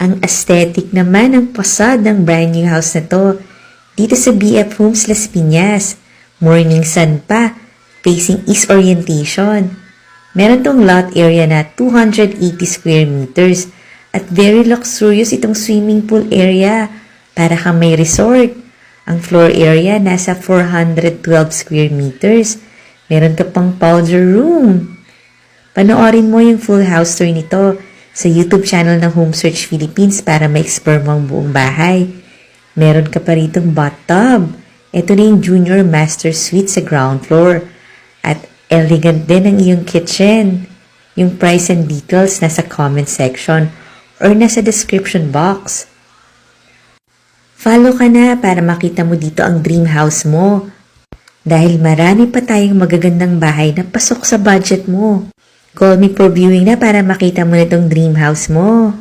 Ang aesthetic naman ng fasad ng brand new house na to. Dito sa BF Homes Las Piñas. Morning sun pa, facing east orientation. Meron tong lot area na 280 square meters at very luxurious itong swimming pool area para kang may resort. Ang floor area nasa 412 square meters. Meron ka pang powder room. Panoorin mo yung full house tour nito sa YouTube channel ng Home Search Philippines para ma-explore mo ang buong bahay. Meron ka pa ritong bathtub. Ito na yung junior master suite sa ground floor. At elegant din ang iyong kitchen. Yung price and details nasa comment section or nasa description box. Follow ka na para makita mo dito ang dream house mo. Dahil marami pa tayong magagandang bahay na pasok sa budget mo. Call me for viewing na para makita mo na itong dream house mo.